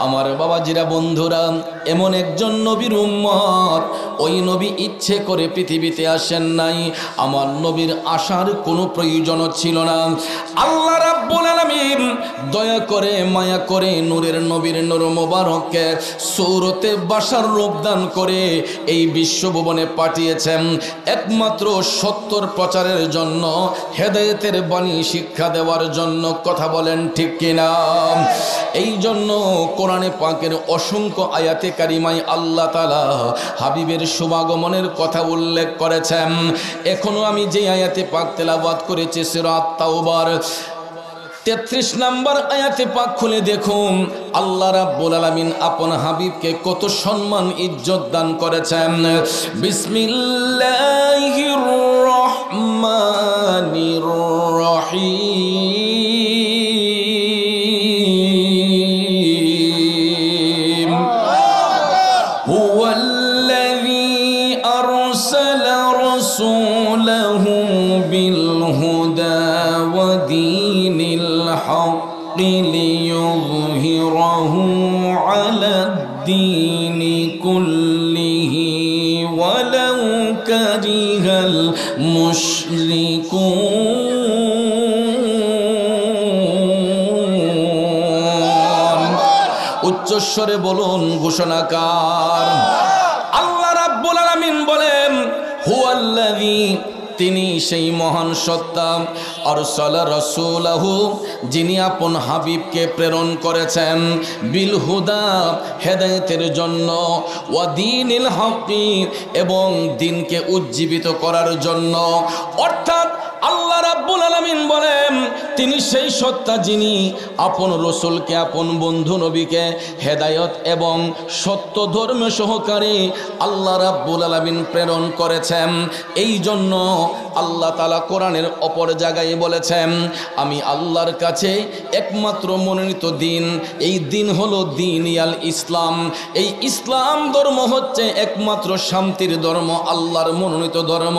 আমার বাবাজিরা বন্ধুরা, এমন একজন নবীর উম্মত, ওই নবী ইচ্ছে করে পৃথিবীতে আসেন নাই, আমার নবীর আসার কোনো প্রয়োজন ছিল না। আল্লাহ রাব্বুল আলামিন দয়া করে মায়া করে নূরের নবীর নূর মোবারককে সূরতে বাশার রূপ দান করে এই বিশ্বভুবনে পাঠিয়েছেন একমাত্র সত্যর প্রচারের জন্য, হেদায়েতের বাণী শিক্ষা দেওয়ার জন্য। কথা বলেন ঠিক কিনা? এই জন্য কোরআনে পাকের অসংখ্য আয়াতে কারিমায় আল্লাহ তাআলা হাবিবের শুভাগমনের কথা উল্লেখ করেছেন। এখনো আমি যে আয়াতে পাক তেলাওয়াত করেছি সূরা আত-তাওবার 33 নম্বর আয়াতে পাক খুলে দেখুন, আল্লাহ রাব্বুল আলামিন আপন হাবিবকে কত সম্মান ইজ্জত দান করেছেন। বিসমিল্লাহির রহমানির রহিম। হুয়াল্লাযী আরসালা রাসূলাহু বিল হুদা ওয়া দীনিল الحق ليظهره على الدين كله ولو كره المشركون। উচ্চস্বরে বলুন ঘোষণাকার। আল্লাহ রাব্বুল আলামিন বলেন, হুয়াল্লাযী, তিনি সেই মহান সত্তা, আরসালা রাসূলাহু, যিনি আপন হাবিবকে প্রেরণ করেছেন, বিল হুদা, হেদায়েতের জন্য, ওয়া দীনিল হক, এবং দিনকে উজ্জীবিত করার জন্য। অর্থাৎ আল্লাহ রাব্বুল আলামিন বলেন, তিনি সেই সত্তা যিনি আপন রসুলকে, আপন বন্ধু নবীকে হেদায়েত এবং সত্য ধর্ম সহকারে আল্লাহ রাব্বুল আলামিন প্রেরণ করেছেন। এই জন্য আল্লাহ তাআলা কোরআনের অপর জায়গায় বলেছেন, আমি আল্লাহর কাছে একমাত্র মনোনীত দিন, এই দিন হলো দীনিয়াল ইসলাম। এই ইসলাম ধর্ম হচ্ছে একমাত্র শান্তির ধর্ম, আল্লাহর মনোনীত ধর্ম।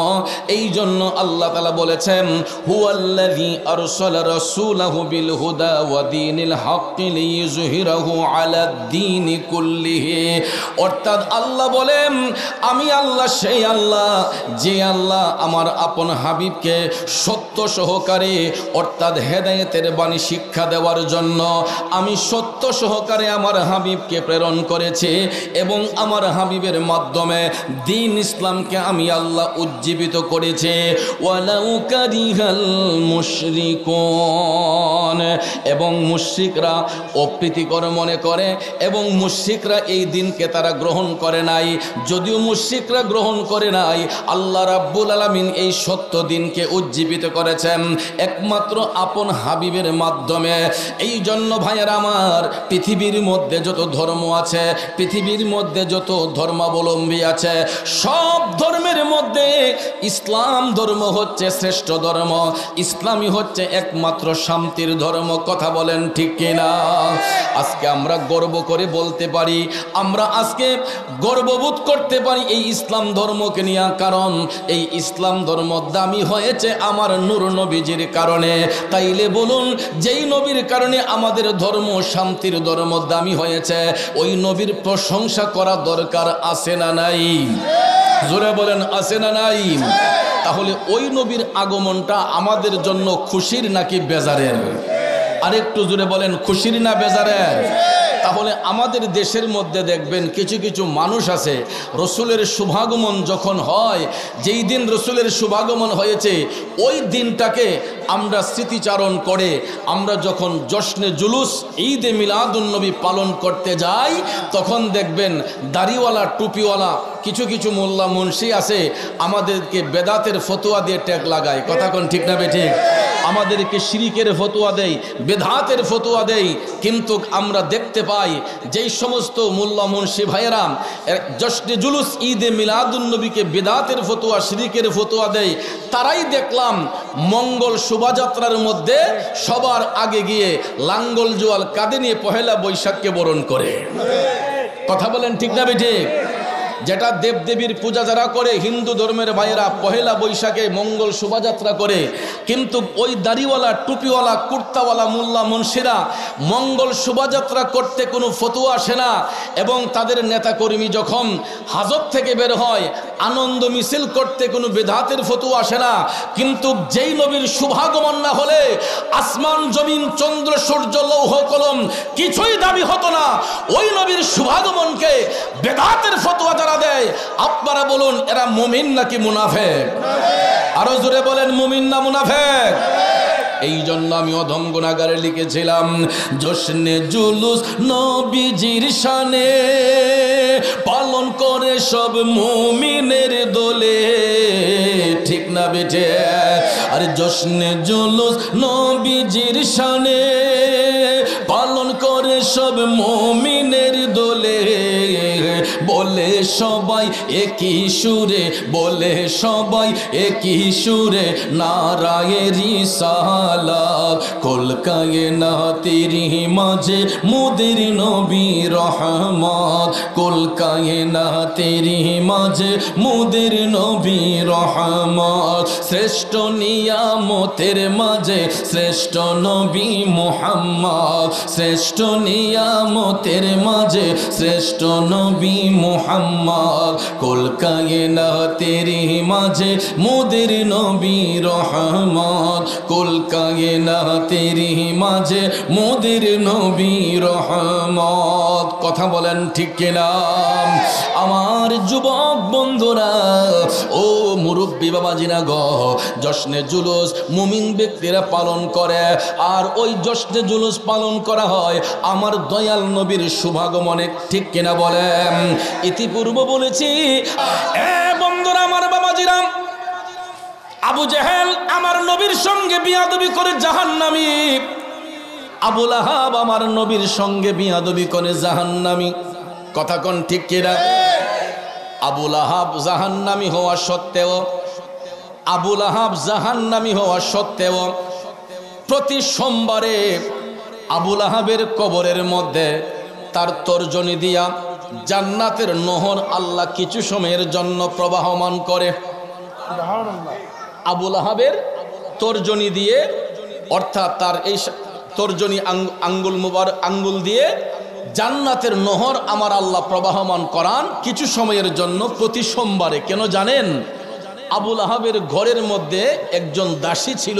এই জন্য আল্লাহ তাআলা বলেছেন, হুয়াল্লাযী আরসালা রাসূলাহু বিল হুদা ওয়া দীনিল হক লিইয়ুযহিরাহু আলাদ দীনি কুল্লিহি। অর্থাৎ আল্লাহ বলেন, আমি আল্লাহ সেই আল্লাহ, যে আল্লাহ আমার আপন হাবিবকে সত্য সহকারে, অর্থাৎ হেদায়েতের বাণী শিক্ষা দেওয়ার জন্য আমি সত্য সহকারে আমার হাবিবকে প্রেরণ করেছি, এবং আমার হাবিবের মাধ্যমে দ্বীন ইসলামকে আমি আল্লাহ উজ্জীবিত করেছি। ওয়ালাউ কারিহাল মুশরিকুন, এবং মুশরিকরা অপ্রীতিকর মনে করে, এবং মুশরিকরা এই দিনকে তারা গ্রহণ করে নাই। যদিও মুশরিকরা গ্রহণ করে নাই, আল্লাহ রাব্বুল আলামিন এই সত্য দিনকে উজ্জীবিত করেছেন একমাত্র আপন হাবিবের মাধ্যমে। এই জন্য ভাইয়েরা আমার, পৃথিবীর মধ্যে যত ধর্ম আছে, পৃথিবীর মধ্যে যত ধর্মাবলম্বী আছে, সব ধর্মের মধ্যে ইসলাম ধর্ম হচ্ছে শ্রেষ্ঠ ধর্ম। ইসলামই হচ্ছে একমাত্র শান্তির ধর্ম। কথা বলেন ঠিক কিনা? আজকে আমরা গর্ব করে বলতে পারি, আমরা আজকে গর্ববোধ করতে পারি এই ইসলাম ধর্মকে নিয়ে, কারণ এই ইসলাম ধর্ম দামি হয়েছে আমার নূর নবীজির কারণে। তাইলে বলুন, যেই নবীর কারণে আমাদের ধর্ম শান্তির ধর্ম দামি হয়েছে, ওই নবীর প্রশংসা করা দরকার আছে না নাই? জোরে বলেন, আছে না নাই? তাহলে ওই নবীর আগমনটা আমাদের জন্য খুশির নাকি বেজারের? আরেকটু জোরে বলেন, খুশির না বেজারের? তাহলে আমাদের দেশের মধ্যে দেখবেন কিছু কিছু মানুষ আছে, রসুলের শুভাগমন যখন হয়, যেই দিন রসুলের শুভাগমন হয়েছে ওই দিনটাকে আমরা স্মৃতিচারণ করে আমরা যখন জশ্নে জুলুস ঈদে মিলাদুন্নবী পালন করতে যাই, তখন দেখবেন দাড়িওয়ালা টুপিওয়ালা কিছু কিছু মোল্লা মুন্সি আছে, আমাদেরকে বেদাতের ফতোয়া দিয়ে ট্যাগ লাগায়। কথা কোন ঠিক না বেঠিক? আমাদেরকে শিরিকের ফতোয়া দেয়, বেদাতের ফতোয়া দেয়। কিন্তু আমরা দেখতে পাই যেই সমস্ত মোল্লা মুন্সি ভাইয়েরা জশ্নে জুলুস ঈদে মিলাদুন্নবীকে বেদাতের ফতোয়া, শিরিকের ফতোয়া দেয়, তারাই দেখলাম মঙ্গল শোভাযাত্রার মধ্যে সবার আগে গিয়ে লাঙ্গল জোয়াল কাঁধে নিয়ে পহেলা বৈশাখকে বরণ করে। কথা বলেন ঠিক না বেঠিক? যেটা দেবদেবীর পূজা যারা করে হিন্দু ধর্মের ভাইয়েরা পহেলা বৈশাখে মঙ্গল শোভাযাত্রা করে, কিন্তু ওই দাড়িওয়ালা টুপিওয়ালা কুর্তাওয়ালা মোল্লা মুন্সিরা মঙ্গল শোভাযাত্রা করতে কোনো ফতোয়া আসে না, এবং তাদের নেতাকর্মী যখন হাজত থেকে বের হয় আনন্দ মিছিল করতে কোনো বেদাতের ফতোয়া আসে না। কিন্তু যেই নবীর শুভাগমন না হলে আসমান জমিন চন্দ্র সূর্য লৌহ কলম কিছুই দাবি হতো না। ওই নবীর শুভাগমনকে বেদাতের ফতোয়া যারা দেয়, আপনারা বলুন এরা মুমিন নাকি মুনাফেক? আরো জোরে বলেন, মুমিন না মুনাফেক? এই জন্য আমি অধম গুনাহগারে লিখেছিলাম, জশ্নে জুলুস নবীজির শানে পালন করে সব মুমিনের দোলে, ঠিক না বেটে? আরে জশ্নে জুলুস নবীজির শানে পালন করে সব মুমিনের দোলে, বলে সবাই একই সুরে, বলে সবাই একই সুরে নারায়ে রিসালাত, কুল কায়নাতের মাঝে মোদের নবী রহমত, কুল কায়নাতের মাঝে মোদের নবী রহমত, শ্রেষ্ঠ নিয়ামতের মাঝে শ্রেষ্ঠ নবী মুহাম্মদ, শ্রেষ্ঠ নিয়ামতের মাঝে শ্রেষ্ঠ নবী মুহাম্মদ, কুল কায়নাতের মাঝে মোদের নবী রহমত, কুল কায়নাতের মাঝে মোদের নবী রহমত। কথা বলেন ঠিক কিনা? আমার যুবক বন্ধুরা, ও মুরব্বী বাবাজিরা গো, জশ্নে জুলুস মুমিন ব্যক্তিরা পালন করে, আর ওই জশ্নে জুলুস পালন করা হয় আমার দয়াল নবীর শুভাগমনে, ঠিক কিনা বলেন? ইতিপূর্ব বলেছি বন্ধুরা আমার বাবাজিরা, আবু জেহেল আমার নবীর সঙ্গে বিয়াদবি করে জাহান্নামী, আবু লাহাব আমার নবীর সঙ্গে বিয়াদবি করে জাহান্নামী। কথা কোন ঠিক কিনা? আবু লাহাব জাহান্নামী হওয়া সত্ত্বেও, আবু লাহাব জাহান্নামী হওয়া সত্ত্বেও প্রতি সোমবারে আবু লাহাবের কবরের মধ্যে তার তর্জনী দিয়া জান্নাতের নহর আল্লাহ কিছু সময়ের জন্য প্রবাহমান করে। আবু লাহাবের তর্জনী দিয়ে, অর্থাৎ তার এই তর্জনী আঙ্গুল মুবারক আঙ্গুল দিয়ে জান্নাতের নহর আমার আল্লাহ প্রবাহমান করান কিছু সময়ের জন্য প্রতি সোমবারে। কেন জানেন? আবু লাহাবের ঘরের মধ্যে একজন দাসী ছিল,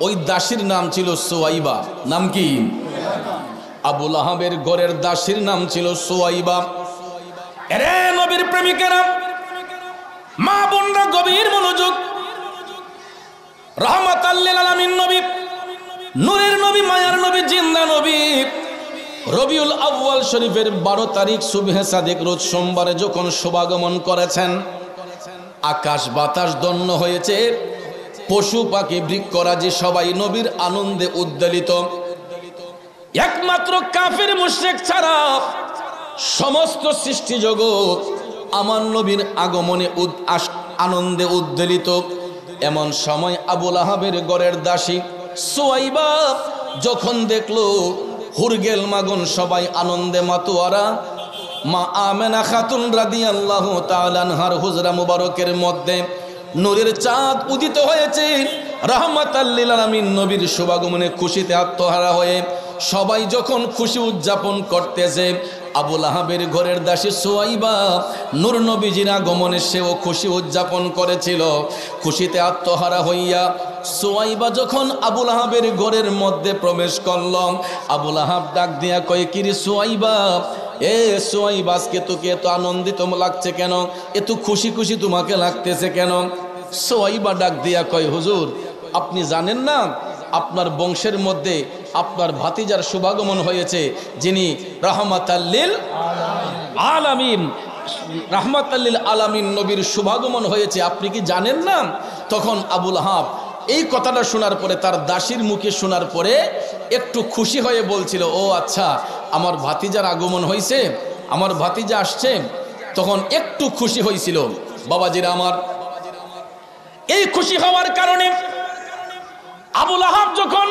ওই দাসীর নাম ছিল সুয়াইবা। নাম কি? আবু লাহাবের ঘরের দাসীর নাম ছিল সুয়াইবা। এরে নবীর প্রেমিকেরা, মা বোনরা গভীর মনোযোগ। রাহমাতাল লিল আলামিন নবী, নূরের নবী, মায়ার নবী, জিন্দা নবী, রবিউল আউয়াল শরীফের 12 তারিখ সুবহে সাদেক রোজ সোমবারে যখন শুভাগমন করেছেন, আকাশ বাতাস ধন্য হয়েছে, পশু পাখি বৃক্ষরাজি সবাই নবীর আনন্দে উদ্বেলিত। একমাত্র কাফির মুশরিক ছাড়া সমস্ত সৃষ্টি জগৎ আমার নবীর আগমনে আনন্দে উদ্বেলিত। এমন সময় আবু লাহাবের ঘরের দাসী সুয়াইবা যখন দেখলো হুরগেল মাগুন সবাই আনন্দে মাতোয়ারা, মা আমেনা খাতুন রাদিয়াল্লাহু তাআলা আনহার হুজরা মুবারকের মধ্যে নূরের চাঁদ উদিত হয়েছে। রাহমাতাল লিল আলামিন নবীর শুভাগমনে খুশিতে আত্মহারা হয়ে সবাই যখন খুশি উদযাপন করতেছে, আবু লাহাবের ঘরের দাসী সুয়াইবা নূর নবীজির আগমনে সেও খুশি উদযাপন করেছিল। খুশিতে আত্মহারা হইয়া সুয়াইবা যখন আবু লাহাবের ঘরের মধ্যে প্রবেশ করল, আবু লাহাব ডাক দিয়া কয়, কিরে সুয়াইবা, এ সুয়াইবা, আজকে তোকে এত আনন্দিত লাগছে কেন? এত খুশি খুশি তোমাকে লাগতেছে কেন? সুয়াইবা ডাক দিয়া কয়, হুজুর আপনি জানেন না আপনার বংশের মধ্যে আপনার ভাতিজার শুভাগমন হয়েছে, যিনি রাহমাতাল লিল আলামিন, রাহমাতাল লিল আলামিন নবীর শুভাগমন হয়েছে, আপনি কি জানেন না? তখন আবু লাহাব এই কথাটা শোনার পরে, তার দাসীর মুখে শোনার পরে একটু খুশি হয়ে বলছিল, ও আচ্ছা, আমার ভাতিজার আগমন হয়েছে, আমার ভাতিজা আসছে। তখন একটু খুশি হয়েছিল। বাবাজিরা আমার, এই খুশি হওয়ার কারণে আবু লাহাব যখন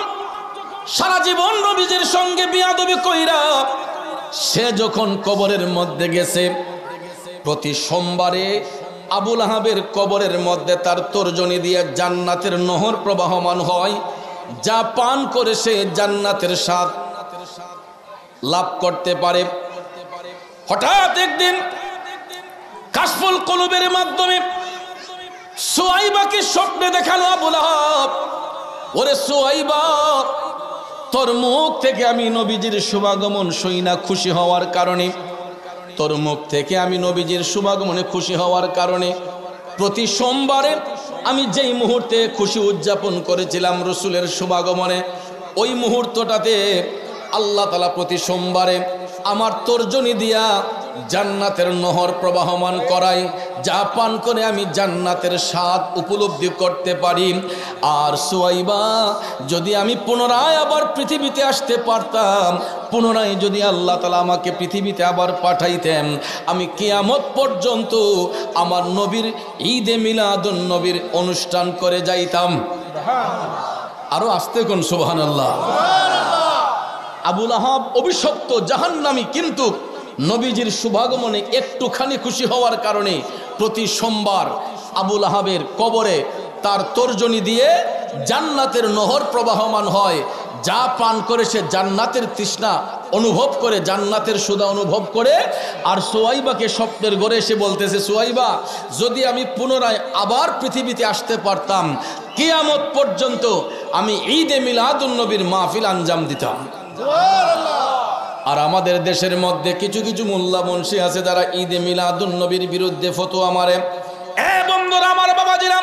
সারা জীবন নবীজির সঙ্গে বিয়াদবি কইরা সে যখন কবরের মধ্যে গেছে, প্রতি সোমবারে আবুল আহাবের কবরের মধ্যে তার তর্জনী দিয়ে জান্নাতের নহর প্রবাহমান হয়, যা পান করে সে জান্নাতের স্বাদ লাভ করতে পারে। হঠাৎ একদিন কাশফুল কুলুবের মাধ্যমে সুয়াইবাকে স্বপ্নে দেখালো আবুল আহাব, ওরে সুয়াইবা, তোর মুখ থেকে আমি নবীজির শুভাগমন শুইনা খুশি হওয়ার কারণে, তোর মুখ থেকে আমি নবীজির শুভাগমনে খুশি হওয়ার কারণে প্রতি সোমবারে আমি যেই মুহূর্তে খুশি উদযাপন করেছিলাম রসুলের শুভাগমনে, ওই মুহূর্তটাতে আল্লাহ তাআলা প্রতি সোমবারে আমার তর্জনী দিয়া জান্নাতের নহর প্রবাহমান করায়, যা পান করে আমি জান্নাতের স্বাদ উপলব্ধি করতে পারি। আর সুয়াইবা, যদি আমি পুনরায় আবার পৃথিবীতে আসতে পারতাম, পুনরায় যদি আল্লাহ তাআলা আমাকে পৃথিবীতে আবার পাঠাইতেন, আমি কিয়ামত পর্যন্ত আমার নবীর ঈদে মিলাদুন নবীর অনুষ্ঠান করে যাইতাম। আরো আসতে কোন সুবহানাল্লাহ। আবুল আহাব অভিশপ্ত জাহান্নামী, কিন্তু নবীজির শুভাগমনে একটুখানি খুশি হওয়ার কারণে প্রতি সোমবার আবুল আহাবের কবরে তার তর্জনী দিয়ে জান্নাতের নহর প্রবাহমান হয়, যা পান করে সে জান্নাতের তৃষ্ণা অনুভব করে, জান্নাতের সুধা অনুভব করে। আর সুয়াইবাকে স্বপ্নের ঘরে এসে বলতেছে, সুয়াইবা, যদি আমি পুনরায় আবার পৃথিবীতে আসতে পারতাম, কিয়ামত পর্যন্ত আমি ঈদে মিলাদুন নবীর মাহফিল আঞ্জাম দিতাম। আর আমাদের দেশের মধ্যে কিছু কিছু মোল্লা মুন্সি আছে যারা ঈদে মিলাদুন নবীর বিরুদ্ধে ফতোয়া মারে। বন্ধুরা আমার, বাবাজিরা,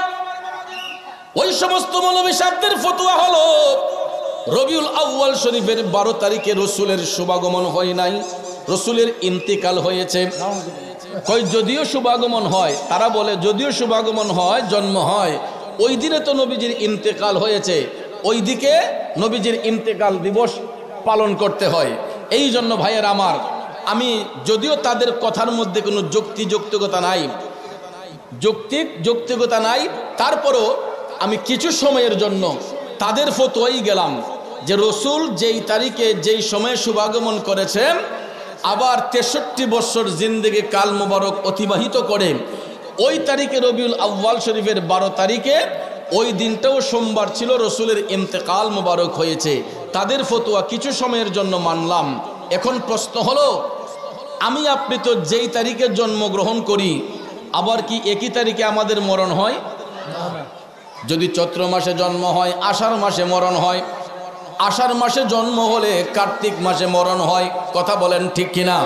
ওই সমস্ত মৌলবী সাহেবদের ফতোয়া হলো রবিউল আউয়াল শরীফের 12 তারিখে রসুলের শুভাগমন হয় নাই, রসুলের ইন্তিকাল হয়েছে। কই যদিও শুভাগমন হয়, তারা বলে যদিও শুভাগমন হয়, জন্ম হয়, ওই দিনে তো নবীজির ইন্তেকাল হয়েছে, ওই দিকে নবীজির ইন্তেকাল দিবস পালন করতে হয়। এই জন্য ভাইয়ের আমার, আমি যদিও তাদের কথার মধ্যে কোনো যৌক্তিকতা নাই, তারপরও আমি কিছু সময়ের জন্য তাদের ফতোয়াই গেলাম যে রসুল যেই তারিখে যেই সময়ে শুভাগমন করেছেন, আবার 63 বছর জিন্দেগি কাল মুবারক অতিবাহিত করে ওই তারিখে রবিউল আউয়াল শরীফের 12 তারিখে, ওই দিনটাও সোমবার ছিল, রসুলের ইন্তেকাল মুবারক হয়েছে। তাদের ফতোয়া কিছু সময়ের জন্য মানলাম। এখন প্রশ্ন হলো, আমি আপনি তো যেই তারিখে জন্মগ্রহণ করি, আবার কি একই তারিখে আমাদের মরণ হয়? যদি চৈত্র মাসে জন্ম হয়, আষাঢ় মাসে মরণ হয়, আষাঢ় মাসে জন্ম হলে কার্তিক মাসে মরণ হয়। কথা বলেন ঠিক কিনা?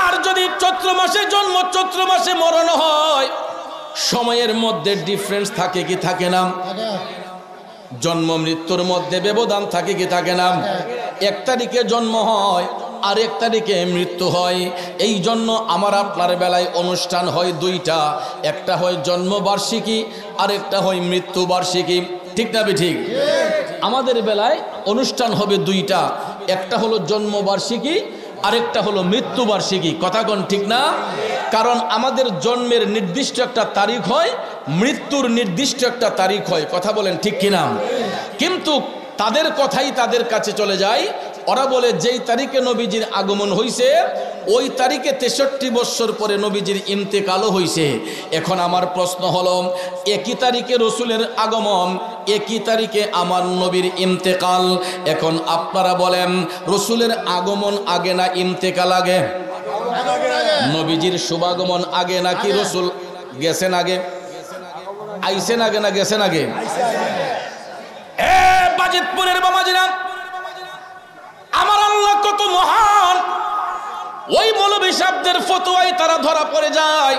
আর যদি চৈত্র মাসে জন্ম, চৈত্র মাসে মরণ হয়, সময়ের মধ্যে ডিফারেন্স থাকে কি থাকে না? জন্ম মৃত্যুর মধ্যে ব্যবধান থাকে কি থাকে না? 1 তারিখে জন্ম হয় আর 1 তারিখে মৃত্যু হয়। এই জন্য আমার আপনার বেলায় অনুষ্ঠান হয় 2টা, একটা হয় জন্মবার্ষিকী আর একটা হয় মৃত্যুবার্ষিকী। ঠিক না ঠিক? আমাদের বেলায় অনুষ্ঠান হবে 2টা, একটা হলো জন্মবার্ষিকী আর একটা হলো মৃত্যুবার্ষিকী। কথা কোন ঠিক না? কারণ আমাদের জন্মের নির্দিষ্ট একটা তারিখ হয়, মৃত্যুর নির্দিষ্ট একটা তারিখ হয়। কথা বলেন ঠিক কিনা? কিন্তু তাদের কথাই তাদের কাছে চলে যায়। ওরা বলে যেই তারিখে নবীজির আগমন হইছে, ওই তারিখে 63 বছর পরে নবীজির ইন্তেকালও হইছে। এখন আমার প্রশ্ন হলো, একই তারিখে রসুলের আগমন, একই তারিখে আমার নবীর ইন্তেকাল। এখন আপনারা বলেন, রসুলের আগমন আগে না ইন্তেকাল আগে? নবীজির শুভাগমন আগে নাকি রসুল গেছেন আগে? আইছেন আগে না গেছেন আগে? বাজিতপুরের বাবাজিরা, আমার আল্লাহ কত মহান! ওই মৌলবী সাহেবদের ফতোয়ায় তারা ধরা পড়ে যায়।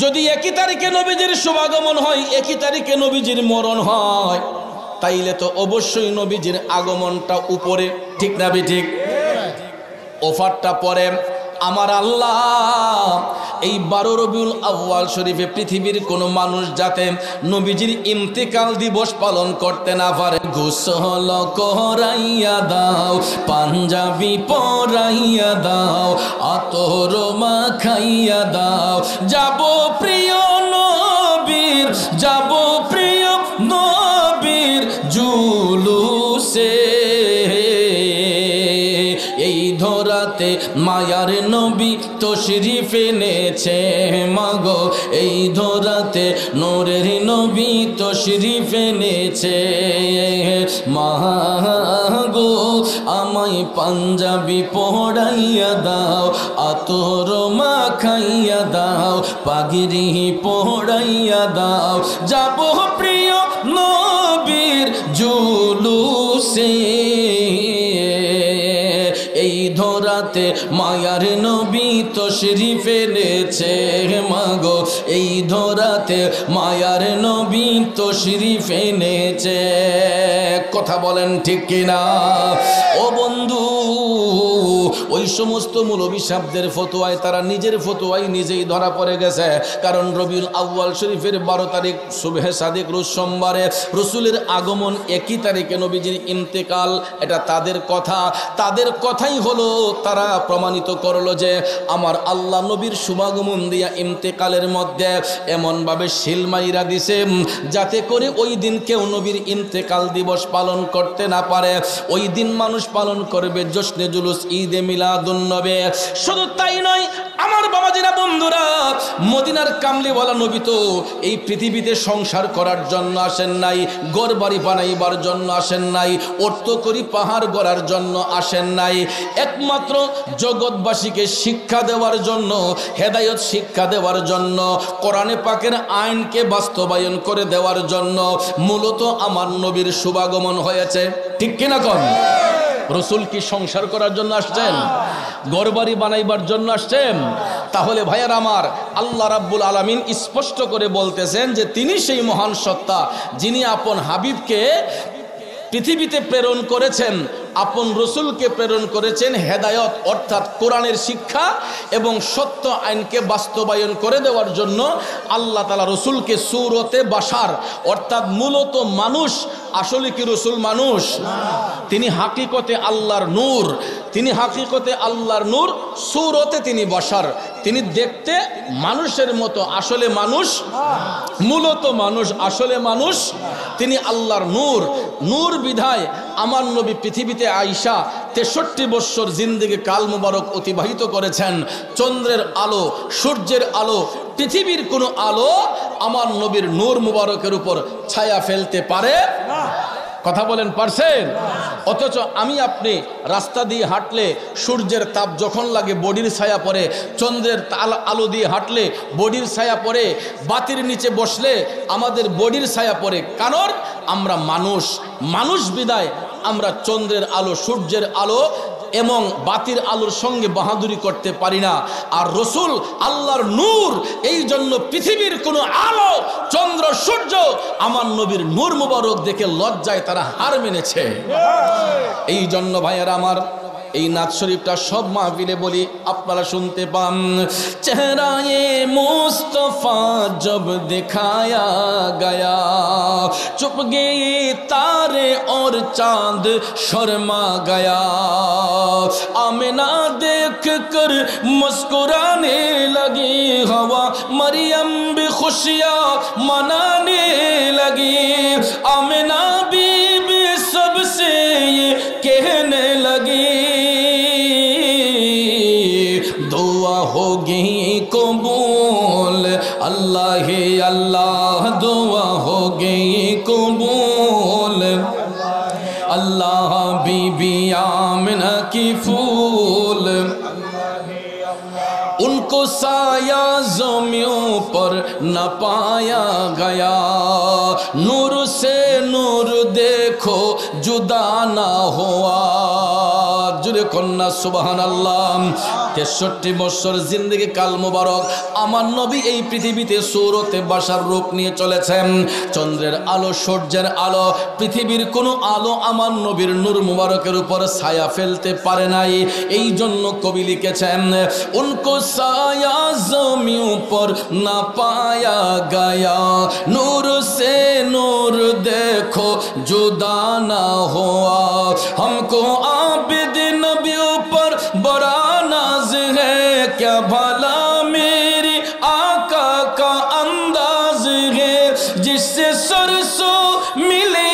যদি একই তারিখে নবীজির শুভাগমন হয়, একই তারিখে নবীজির মরণ হয়, তাইলে তো অবশ্যই নবীজির আগমনটা উপরে। ঠিক না ঠিক? অফারটা পরে আমার আল্লাহ এই 12 রবিউল আউয়াল শরীফে পৃথিবীর কোনো মানুষ যাতে নবীজির ইন্তেকাল দিবস পালন করতে না পারে, গোসল করাইয়া দাও, পাঞ্জাবি পরাইয়া দাও, আতর মাখাইয়া দাও, যাব প্রিয় নবীর, যাব প্রিয় নবীর জুলুসে, এই ধরা ধরাতে মায়ার নবী তশরিফ এনেছে মাগো এই ধরাতে নূরের নবী তশরিফ এনেছে মাগো আমায় পাঞ্জাবি পড়াইয়া দাও আতর মাখাইয়া দাও পাগড়ি পড়াইয়া দাও যাব প্রিয় নবীর জুলুসে এই ধরাতে মায়ার নবী তশরিফ এনেছে মাগো এই ধরাতে মায়ার নবী তশরিফ এনেছে কথা বলেন ঠিক কিনা ও বন্ধু ওই সমস্ত মৌলবী সাহেবদের ফতোয়ায় তারা নিজের ফতোয়ায় নিজেই ধরা পড়ে গেছে কারণ রবিউল আউয়াল শরীফের 12 তারিখ সুবহে সাদিক রোজ সোমবারে রসুলের আগমন একই তারিখে নবীজির ইন্তেকাল এটা তাদের কথা তাদের কথাই হলো তারা প্রমাণিত করলো যে আমার আল্লাহ নবীর শুভাগমন দিয়া ইন্তেকালের মধ্যে এমনভাবে শিলমাইরা দিছে যাতে করে ওই দিন কেউ নবীর ইন্তেকাল দিবস পালন করতে না পারে ওই দিন মানুষ পালন করবে জশ্নে জুলুস ঈদে মিলাদুন নবী শুধু তাই নয় আমার বাবাজিরা বন্ধুরা মদিনার কামলিওয়ালা নবী তো এই পৃথিবীতে সংসার করার জন্য আসেন নাই ঘর বাড়ি বানাইবার জন্য আসেন নাই অর্থকরী পাহাড় গড়ার জন্য আসেন নাই একমাত্র জগৎবাসীকে শিক্ষা দেওয়ার জন্য হেদায়েত শিক্ষা দেওয়ার জন্য কোরআনে পাকের আইনকে বাস্তবায়ন করে দেওয়ার জন্য মূলত আমার নবীর শুভাগমন হয়েছে ঠিক কিনা কোন রসুল কি সংসার করার জন্য আসছেন ঘরবাড়ি বানাইবার জন্য আসছেন তাহলে ভাইয়ার আমার আল্লাহ রাব্বুল আলামিন স্পষ্ট করে বলতেছেন যে তিনি সেই মহান সত্তা যিনি আপন হাবিবকে পৃথিবীতে প্রেরণ করেছেন আপন রসুলকে প্রেরণ করেছেন হেদায়ত অর্থাৎ কোরআনের শিক্ষা এবং সত্য আইনকে বাস্তবায়ন করে দেওয়ার জন্য আল্লাহ তাআলা রসুলকে সূরতে বাশার অর্থাৎ মূলত মানুষ আসলে কি রসুল মানুষ তিনি হাকিকতে আল্লাহর নূর তিনি হাকিকতে আল্লাহর নূর সূরতে তিনি বাশার তিনি দেখতে মানুষের মতো আসলে মানুষ মূলত মানুষ আসলে মানুষ তিনি আল্লাহর নূর নূর বিধায় আমার নবী পৃথিবীতে আইসা 63 বছর জিন্দেগি কাল মুবারক অতিবাহিত করেছেন চন্দ্রের আলো সূর্যের আলো পৃথিবীর কোনো আলো আমার নবীর নূর মুবারকের উপর ছায়া ফেলতে পারে না কথা বলেন পারছেন অথচ আমি আপনি রাস্তা দিয়ে হাঁটলে সূর্যের তাপ যখন লাগে বডির ছায়া পড়ে চন্দ্রের আলো দিয়ে হাঁটলে বডির ছায়া পড়ে বাতির নিচে বসলে আমাদের বডির ছায়া পড়ে কারণ আমরা মানুষ বিদায় আমরা চন্দ্রের আলো সূর্যের আলো এবং বাতির আলোর সঙ্গে বাহাদুরি করতে পারি না আর রসুল আল্লাহর নূর এই জন্য পৃথিবীর কোনো আলো চন্দ্র সূর্য আমার নবীর নূর মুবারক দেখে লজ্জায় তারা হার মেনেছে এই জন্য ভাইয়েরা আমার এই নাত শরীফটা সব মাহফিলে বলি আপনারা শুনতে পান চেহারায়ে মুস্তফা জব দিখায়া গয়া চুপ গয়ে তারে और चांद शर्मा गया आमिना देख कर मुस्कुराने लगी हवा मरियम भी खुशियां मनाने लगी आमिना बीबी सबसे ये कहने लगी दुआ होगी कबूल अल्लाह ही अल्लाह दुआ होगी कबूल अल्लाह बीबी आमिना की फूल उनको साया ज़मीन पर न पाया गया नूर से नूर देखो जुदा ना हुआ जुरे कन्ना सुबहानाल्लाह 63 বছর জিন্দেগি কাল মুবারক আমার নবী এই পৃথিবীতে সূরতে বাশার রূপ নিয়ে চলেছেন চন্দ্রের আলো সূর্যের আলো পৃথিবীর কোনো আলো আমার নবীর নূর মুবারকের উপর ছায়া ফেলতে পারে নাই এই জন্য কবি লিখেছেন উनको साया ज़मीन पर ना पाया गया नूर से नूर देखो जुदा ना हुआ हमको आबिद नबी पर बड़ा नाज है क्या भला मेरी आका का अंदाज है जिससे सरसों मिले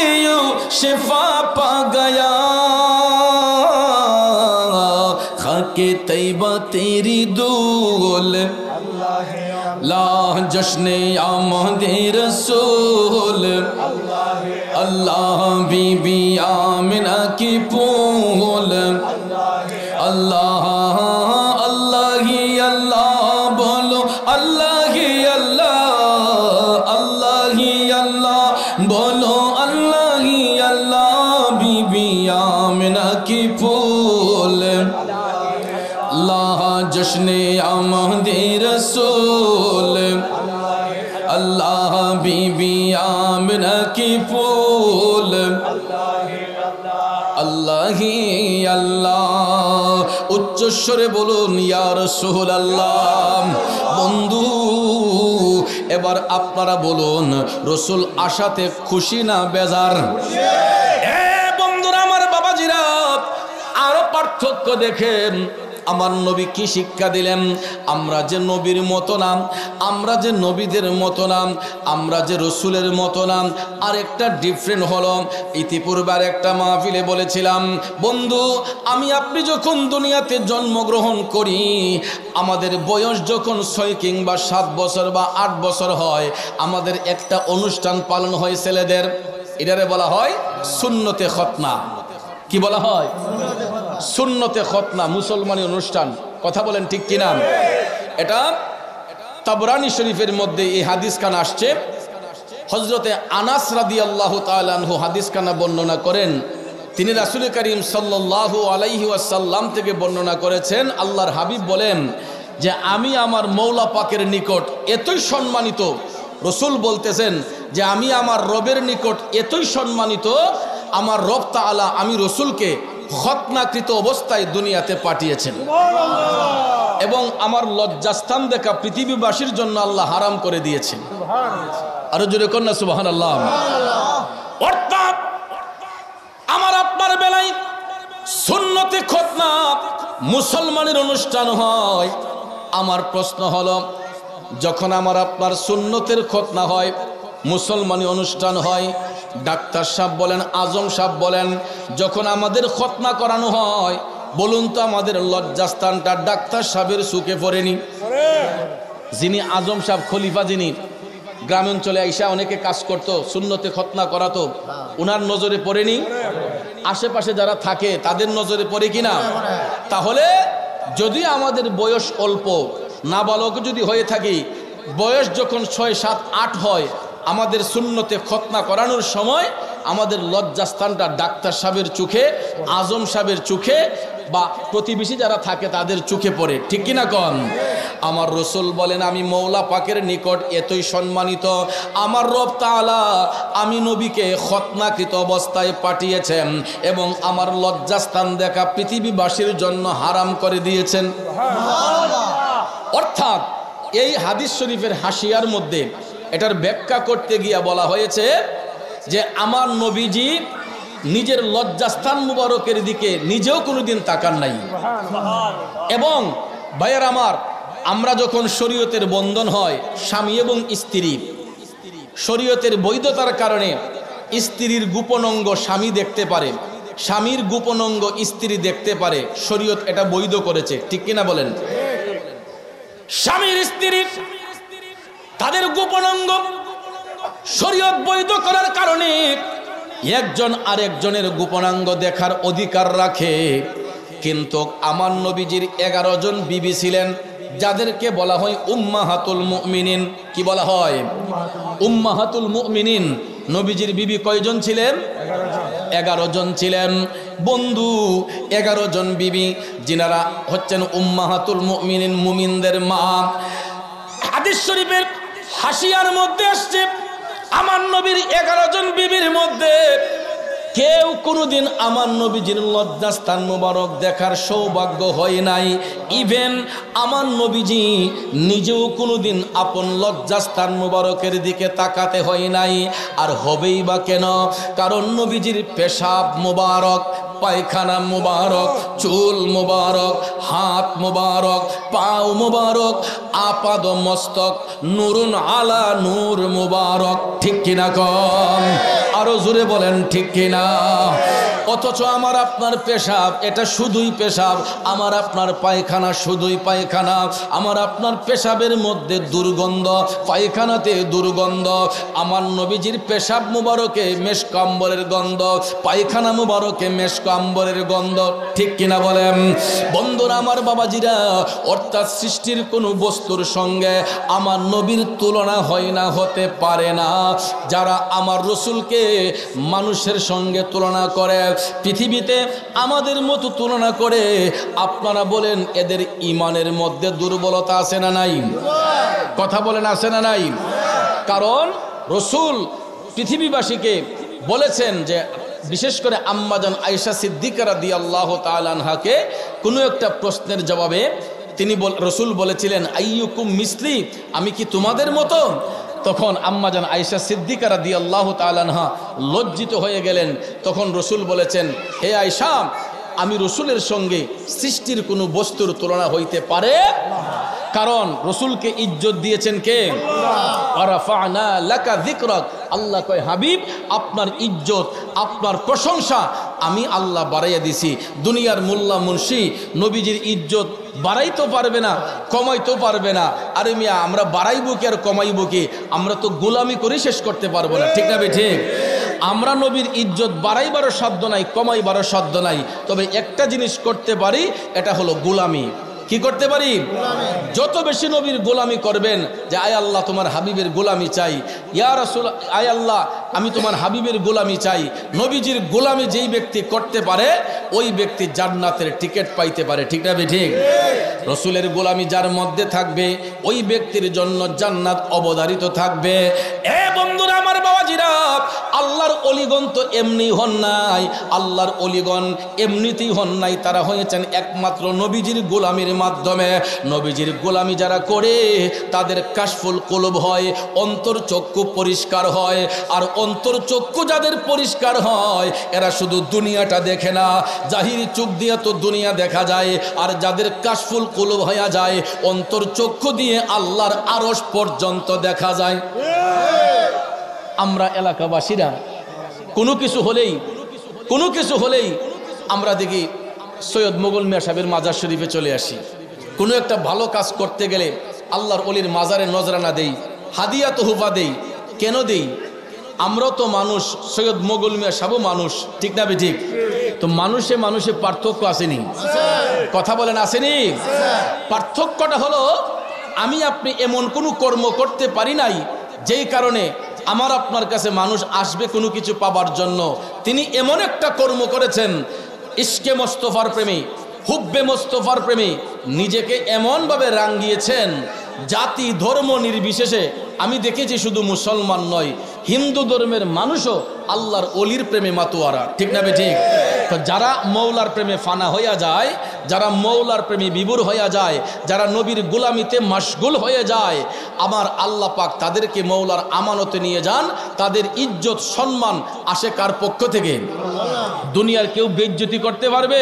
शिफा पा गया खाक के तैबा तेरी दूल ला जश्ने आमदे रसूल अल्लाह बीबी आमिना की पूल अल्लाह अल्लाह ही अल्लाह बोलो अल्लाह ही अल्लाह अल्लाह ही अल्लाह बोलो अल्लाह ही अल्लाह बीबी आमिना की फूल अल्लाह जश्ने आमदे रसूल अल्लाह बीबी आमिना की फूल अल्लाह ही अल्लाह उच्च स्वरे बोलुन या রাসূলুল্লাহ। বন্ধু এবার আপনারা বলুন রসুল আসাতে খুশি না বেজার? বন্ধুরা আমার বাবাজিরা আরো পার্থক্য দেখেন আমার নবী কি শিক্ষা দিলেন। আমরা যে নবীর মতো নাম, আমরা যে নবীদের মতো নাম, আমরা যে রসুলের মতো নাম, আরেকটা ডিফারেন্ট হলো ইতিপূর্বে একটা মাহফিলে বলেছিলাম বন্ধু আমি আপনি যখন দুনিয়াতে জন্মগ্রহণ করি আমাদের বয়স যখন 6 কিংবা 7 বছর বা 8 বছর হয় আমাদের একটা অনুষ্ঠান পালন হয় ছেলেদের, এটারে বলা হয় সুন্নতে খতনা। কি বলা হয়? সুন্নতে খতনা, মুসলমানি অনুষ্ঠান। কথা বলেন ঠিক কিনা? এটা তাবরানী শরীফের মধ্যে এই হাদিস খানা আসছে। হযরতে আনাস রাদিয়াল্লাহু তাআলা আনহু হাদিস খানা বর্ণনা করেন। তিনি রাসূল করিম সাল্লাল্লাহু আলাইহি ওয়াসাল্লাম থেকে বর্ণনা করেছেন আল্লাহর হাবিব বলেন যে আমি আমার মওলা পাকের নিকট এতই সম্মানিত, রসুল বলতেছেন যে আমি আমার রবের নিকট এতই সম্মানিত আমার রব তাআলা আমি রসুলকে খতনাকৃত অবস্থায় দুনিয়াতে পাঠিয়েছেন এবং আমার লজ্জাস্থান দেখা পৃথিবীবাসীর জন্য আল্লাহ হারাম করে দিয়েছেন। আরো জোরে কন্যা সুবহানাল্লাহ। অর্থাৎ আমার আপনার বেলায় সুন্নতে খতনা মুসলমানের অনুষ্ঠান হয়। আমার প্রশ্ন হলো যখন আমার আপনার সুন্নতের খতনা হয় মুসলমানি অনুষ্ঠান হয় ডাক্তার সাহেব বলেন আজম সাহেব বলেন যখন আমাদের খতনা করানো হয় বলুন তো আমাদের লজ্জাস্থানটা ডাক্তার সাহেবের চোখে পড়েনি? যিনি আজম সাহেব খলিফা যিনি গ্রামাঞ্চলে আইসা অনেকে কাজ করতো সুন্নতে খতনা করাতো ওনার নজরে পড়েনি? আশেপাশে যারা থাকে তাদের নজরে পড়ে কিনা? তাহলে যদি আমাদের বয়স অল্প নাবালক যদি হয়ে থাকি বয়স যখন 6, 7, 8 হয় আমাদের সুন্নতে খতনা করানোর সময় আমাদের লজ্জাস্থানটা ডাক্তার সাহেবের চোখে আজম সাহেবের চোখে বা প্রতিবেশী যারা থাকে তাদের চোখে পড়ে। ঠিক কিনা কন? আমার রসুল বলেন আমি মওলা পাকের নিকট এতই সম্মানিত আমার রব তাআলা আমি নবীকে খতনাকৃত অবস্থায় পাঠিয়েছেন এবং আমার লজ্জাস্থান দেখা পৃথিবীবাসীর জন্য হারাম করে দিয়েছেন। অর্থাৎ এই হাদিস শরীফের হাসিয়ার মধ্যে এটার ব্যাখ্যা করতে গিয়া বলা হয়েছে যে আমার নবীজি নিজের লজ্জাস্থান মুবারকের দিকে নিজেও কোনোদিন তাকান নাই। এবং ভাইয়ের আমার আমরা যখন শরীয়তের বন্ধন হয় স্বামী এবং স্ত্রী শরীয়তের বৈধতার কারণে স্ত্রীর গোপন অঙ্গ স্বামী দেখতে পারে, স্বামীর গোপন অঙ্গ স্ত্রী দেখতে পারে, শরীয়ত এটা বৈধ করেছে। ঠিক কিনা বলেন? স্বামীর স্ত্রী তাদের গোপন অঙ্গ শরীয়ত বৈধ করার কারণে একজন আরেকজনের গোপনাঙ্গ দেখার অধিকার রাখে। কিন্তু আমার নবীজির 11 জন বিবি ছিলেন যাদেরকে বলা হয় উম্মাহাতুল মুমিনিন। কি বলা হয়? উম্মাহাতুল মুমিনিন। নবীজির বিবি কয়জন ছিলেন? 11 জন ছিলেন। বন্ধু 11 জন বিবি যিনারা হচ্ছেন উম্মাহাতুল মুমিনিন, মুমিনদের মা। হাদিস শরীফের হাসিয়ার মধ্যে আসছে আমার নবীর 11 জন বিবির মধ্যে কেউ কোনোদিন আমার নবীজির লজ্জাস্থান মুবারক দেখার সৌভাগ্য হয় নাই। ইভেন আমার নবীজি নিজেও কোনোদিন আপন লজ্জাস্থান মুবারকের দিকে তাকাতে হয় নাই। আর হবেই বা কেন? কারণ নবীজির পেশাব মুবারক, পায়খানা মুবারক, চুল মুবারক, হাত হাত মুবারক, পাও মুবারক, আপাদ মস্তক নূরুন আলা নূর মুবারক। ঠিক কিনা কম? আরো জোরে বলেন ঠিক কিনা? অথচ আমার আপনার পেশাব এটা শুধুই পেশাব, আমার আপনার পায়খানা শুধুই পায়খানা, আমার আপনার পেশাবের মধ্যে দুর্গন্ধ, পায়খানাতে দুর্গন্ধ। আমার নবীজির পেশাব মুবারকে মেশক আম্বরের গন্ধ, পায়খানা মুবারকে মেশক আম্বরের গন্ধ। ঠিক কিনা বলেন? বন্ধুরা আমার, বাবাজিরা, অর্থাৎ সৃষ্টির কোনো বস্তুর সঙ্গে আমার নবীর তুলনা হয় না, হতে পারে না। যারা আমার রসুলকে মানুষের সঙ্গে তুলনা করে, পৃথিবীতে আমাদের মতো তুলনা করে, আপনারা বলেন এদের ইমানের মধ্যে দুর্বলতা আছে না নাই? কথা বলেন আছে না নাই? কারণ রসুল পৃথিবীবাসীকে বলেছেন যে, বিশেষ করে আম্মাজান আয়েশা সিদ্দিকা রাদিয়াল্লাহু তাআলা আনহাকে কোনো একটা প্রশ্নের জবাবে তিনি রসুল বলেছিলেন, আইয়ুকুম মিসলি, আমি কি তোমাদের মতো? তখন আম্মাজান আয়েশা সিদ্দিকা রাদিয়াল্লাহু তাআলা আনহা লজ্জিত হয়ে গেলেন। তখন রসুল বলেছেন, হে আয়েশা, আমি রসুলের সঙ্গে সৃষ্টির কোনো বস্তুর তুলনা হইতে পারে? কারণ রসুলকে ইজ্জত দিয়েছেন কে? আরাফানা লাকা যিকরাক। আল্লাহ কয়, হাবিব, আপনার ইজ্জত, আপনার প্রশংসা আমি আল্লাহ বাড়াইয়া দিছি। দুনিয়ার মোল্লা মুন্সি নবীজির ইজ্জত বাড়াইতেও পারবে না, কমাইতেও পারবে না। আরে মিয়া, আমরা বাড়াইবো কি আর কমাইবো কি? আমরা তো গোলামি করে শেষ করতে পারবো না। ঠিক না বে ঠিক? আমরা নবীর ইজ্জত বাড়াইবারও সাধ্য নাই, কমাইবারও সাধ্য নাই। তবে একটা জিনিস করতে পারি, এটা হলো গোলামি। কি করতে পারি? যত বেশি নবীর গোলামি করবেন, যে আয় আল্লাহ তোমার হাবিবের গোলামি চাই, ইয়া রাসূল, আয় আল্লাহ আমি তোমার হাবিবের গোলামি চাই। নবীজির গোলামি যেই ব্যক্তি করতে পারে, ওই ব্যক্তি জান্নাতের টিকিট পাইতে পারে। ঠিক না ঠিক? রসুলের গোলামি যার মধ্যে থাকবে, ওই ব্যক্তির জন্য জান্নাত অবধারিত থাকবে। এ বন্ধুরা আমার, বাবাজিরা, আল্লাহর অলিগণ তো এমনি হন নাই, আল্লাহর অলিগণ এমনিতেই হন নাই, তারা হয়েছেন একমাত্র নবীজির গোলামির মাধ্যমে। নবীজির গোলামি যারা করে, তাদের কাশফুল কুলুব হয়, অন্তর চক্ষু পরিষ্কার হয়। আর অন্তর চক্ষু যাদের পরিষ্কার হয়, এরা শুধু দুনিয়াটা দেখে না, জাহিরি চোখ দিয়ে তো দুনিয়া দেখা যায়। আর যাদের কাশফুল কুলুব হয়ে যায়, অন্তর চক্ষু দিয়ে আল্লাহর আরশ পর্যন্ত দেখা যায়। আমরা এলাকাবাসীরা কোনো কিছু হলেই আমরা দেখি সৈয়দ মোগল মিয়া সাহেবের মাজার শরীফে চলে আসি। কোনো একটা ভালো কাজ করতে গেলে আল্লাহর অলির মাজারে নজরানা দেই, হাদিয়া তোহফা দেই। কেন দেই? আমরা তো মানুষ, সৈয়দ মোগল মিয়া সাহেবও মানুষ। ঠিক না ঠিক? তো মানুষে পার্থক্য আসেনি? কথা বলেন আসেনি? পার্থক্যটা হলো, আমি আপনি এমন কোনো কর্ম করতে পারি নাই যেই কারণে আমার আপনার কাছে মানুষ আসবে কোনো কিছু পাবার জন্য। তিনি এমন একটা কর্ম করেছেন, ইশকে মোস্তফার প্রেমী, হুব্বে মোস্তফার প্রেমী, নিজেকে এমনভাবে রাঙ্গিয়েছেন, জাতি ধর্ম নির্বিশেষে। আমি দেখেছি শুধু মুসলমান নয়, হিন্দু ধর্মের মানুষও আল্লাহর অলির প্রেমে মাতোয়ারা। ঠিক না ঠিক? তো যারা মৌলার প্রেমে ফানা হইয়া যায়, যারা মৌলার প্রেমে বিভোর হইয়া যায়, যারা নবীর গোলামিতে মাশগুল হয়ে যায়, আমার আল্লাহ পাক তাদেরকে মৌলার আমানতে নিয়ে যান। তাদের ইজ্জত সম্মান আসে কার পক্ষ থেকে? দুনিয়ার কেউ বেইজ্জতি করতে পারবে?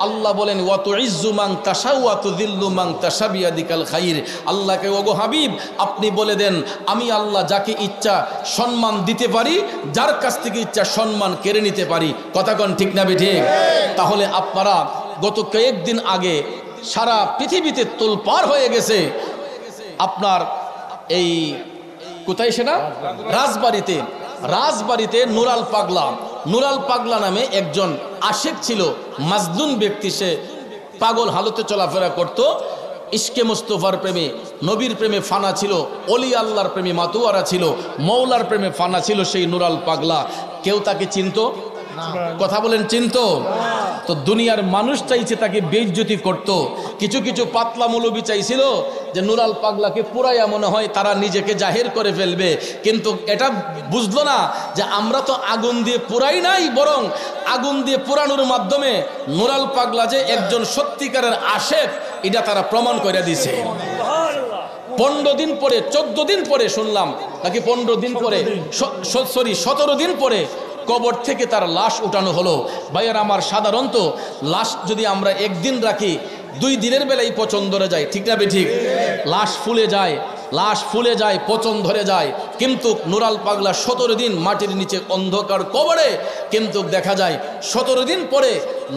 আল্লাহ বলেন, ওয়া তুইজ্জু মান তাশা ওয়া তুযিল্লু মান তাশা বিয়াদিকাল খাইর। আল্লাহকে, ওগো হাবিব, আপনি বলে দেন, আমি আল্লাহ যাকে ইচ্ছা সম্মান দিতে পারি, যার কাছ থেকে ইচ্ছা সম্মান কেড়ে নিতে পারি। কথা কোন ঠিক না ঠিক? তাহলে আপনারা গত কয়েকদিন আগে সারা পৃথিবীতে তোলপাড় হয়ে গেছে আপনার এই কোথায় সেটা রাজবাড়িতে নুরাল পাগলা নামে একজন আশেক ছিল, মাজনুন ব্যক্তি। সে পাগল হালতে চলাফেরা করত, ইশকে মুস্তফার প্রেমে, নবীর প্রেমে ফানা ছিল, অলি আল্লাহর প্রেমে মাতুয়ারা ছিল, মৌলার প্রেমে ফানা ছিল সেই নুরাল পাগলা। কেউ তাকে চিনতো? কথা বলেন, চিনতো? তো দুনিয়ার মানুষ চাইছে তাকে বেইজ্জতি করত। কিছু পাতলা মৌলবি চাইছিল যে নুরাল পাগলাকে পুরাইয়া মনে হয় তারা নিজেকে জাহির করে ফেলবে, কিন্তু এটা বুঝলো না যে আমরা তো আগুন দিয়ে পুরাই নাই, বরং আগুন দিয়ে পুরানোর মাধ্যমে নুরাল পাগলা যে একজন সত্যিকারের আশেক, এটা তারা প্রমাণ করে দিছে। 15 দিন পরে, 14 দিন পরে শুনলাম নাকি 15 দিন পরে, 17 দিন পরে কবর থেকে তার লাশ উঠানো হলো। ভাইয়ার আমার, সাধারণত লাশ যদি আমরা একদিন রাখি, 2 দিনের বেলায় পচন ধরে যায়, ঠিক না ঠিক? লাশ ফুলে যায়, পচন ধরে যায়। কিন্তু নুরাল পাগলা 17 দিন মাটির নিচে অন্ধকার কবরে, কিন্তু দেখা যায় 17 দিন পরে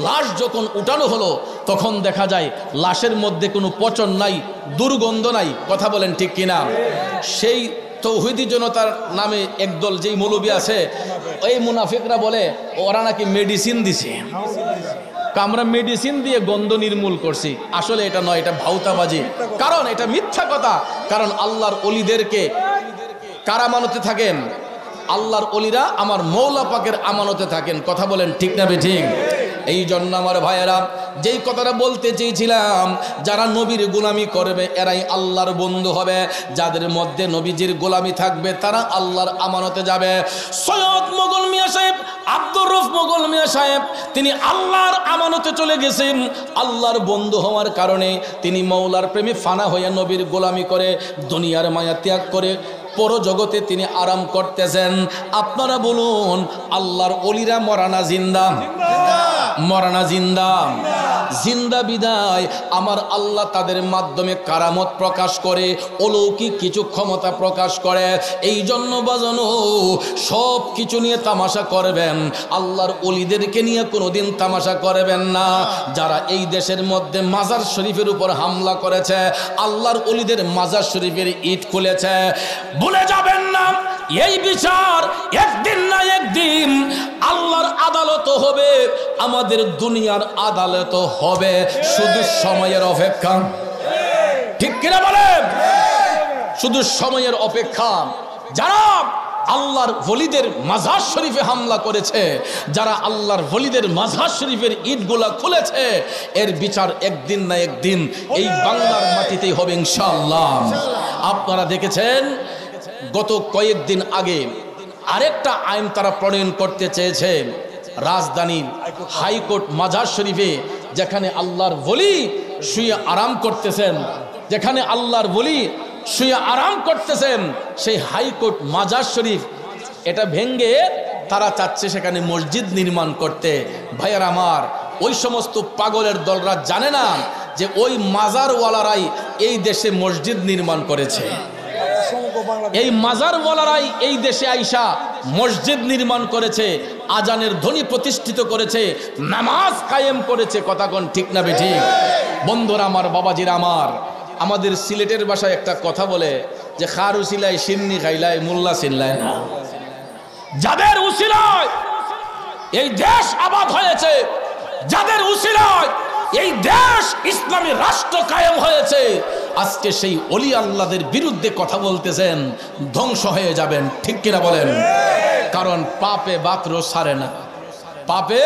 লাশ যখন উঠানো হলো তখন দেখা যায় লাশের মধ্যে কোনো পচন নাই, দুর্গন্ধ নাই। কথা বলেন ঠিক কিনা? সেই তৌহিদি জনতার নামে একদল যেই মৌলবী আছে, ওই মুনাফিকরা বলে ওরা নাকি মেডিসিন দিছে, আমরা মেডিসিন দিয়ে গন্ধ নির্মূল করছি। আসলে এটা নয়, এটা ভাউতাবাজি, কারণ এটা মিথ্যা কথা। কারণ আল্লাহর ওলিদেরকে কার আমানতে থাকেন? আল্লাহর ওলিরা আমার মৌলা পাকের আমানতে থাকেন। কথা বলেন ঠিক না ঠিক? এই জন্য আমার ভাইয়েরা, যেই কথাটা বলতে চেয়েছিলাম, যারা নবীর গোলামি করবে এরাই আল্লাহর বন্ধু হবে। যাদের মধ্যে নবীজির গোলামি থাকবে তারা আল্লাহর আমানতে যাবে। সৈয়দ মোগল মিয়া সাহেব, আব্দুর রউফ মোগল মিয়া সাহেব, তিনি আল্লাহর আমানতে চলে গেছেন। আল্লাহর বন্ধু হওয়ার কারণে তিনি মৌলার প্রেমে ফানা হয়ে নবীর গোলামি করে দুনিয়ার মায়া ত্যাগ করে পরজগতে তিনি আরাম করতেছেন। আপনারা বলুন, আল্লাহর ওলিরা মরানা জিন্দা? মরানা জিন্দা? জিন্দা বিদায় আমার আল্লাহ তাদের মাধ্যমে কারামত প্রকাশ করে, অলৌকিক কিছু ক্ষমতা প্রকাশ করে। এই জন্য বাজানো সব কিছু নিয়ে তামাশা করবেন, আল্লাহর ওলিদেরকে নিয়ে কোনোদিন তামাশা করবেন না। যারা এই দেশের মধ্যে মাজার শরীফের উপর হামলা করেছে, আল্লাহর ওলিদের মাজার শরীফের ইট খুলেছে, ভুলে যাবেন না এই বিচার একদিন না একদিন আল্লাহর আদালত হবে, আমাদের দুনিয়ার আদালত হবে, শুধু সময়ের অপেক্ষা। ঠিক কিনা বলেন? শুধু সময়ের অপেক্ষা। যারা আল্লাহর ওলিদের মাজার শরীফে হামলা করেছে, যারা আল্লাহর ওলিদের মাজার শরীফের ইটগুলা খুলেছে, এর বিচার একদিন না একদিন এই বাংলার মাটিতেই হবে ইনশাআল্লাহ। আপনারা দেখেছেন গত কয়েকদিন আগে আরেকটা আইন তারা প্রণয়ন করতে চেয়েছে, রাজধানীর হাইকোর্ট মাজার শরীফে যেখানে আল্লাহর ওলি শুয়ে আরাম করতেছেন, যেখানে আল্লাহর ওলি শুয়ে আরাম করতেছেন, সেই হাইকোর্ট মাজার শরীফ এটা ভেঙ্গে তারা চাচ্ছে সেখানে মসজিদ নির্মাণ করতে। ভাইয়ার আমার, ওই সমস্ত পাগলের দলরা জানে না যে ওই মাজারওয়ালারাই এই দেশে মসজিদ নির্মাণ করেছে। এই মাজারওয়ালারাই এই দেশে আইসা মসজিদ নির্মাণ করেছে, আজানের ধ্বনি প্রতিষ্ঠিত করেছে, নামাজ কায়েম করেছে। কথা কোন ঠিক না বেঠিক? বন্ধুরা আমার, বাবাজিরা আমার, আমাদের সিলেটের ভাষায় একটা কথা বলে যে খার উসিলায় সিন্নি খাইলায় মোল্লা চিল্লায় না। যাদের উসিলায় এই দেশ আবাদ হয়েছে, যাদের উসিলায় এই দেশ ইসলামী রাষ্ট্র কায়েম হয়েছে, আজকে সেই ওলি আল্লাহদের বিরুদ্ধে কথা বলতেছেন, ধ্বংস হয়ে যাবেন। ঠিক কিনা বলেন? কারণ পাপে বাপেরও সারে না, পাপে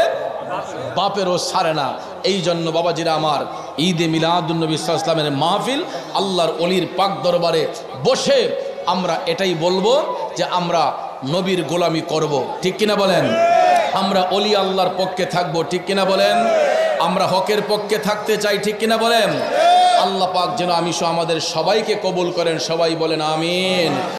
বাপেরও সারে না। এই জন্য বাবাজিরা আমার, ঈদে মিলাদুন্নবী সাল্লাল্লাহু আলাইহি ওয়াসাল্লামের মাহফিল, আল্লাহর ওলির পাক দরবারে বসে আমরা এটাই বলবো যে আমরা নবীর গোলামি করব। ঠিক কিনা বলেন? আমরা ওলি আল্লাহর পক্ষে থাকবো। ঠিক কিনা বলেন? আমরা হকের পক্ষে থাকতে চাই। ঠিক কিনা বলেন? আল্লাহ পাক যেন আমিষ আমাদের সবাইকে কবুল করেন। সবাই বলেন আমিন।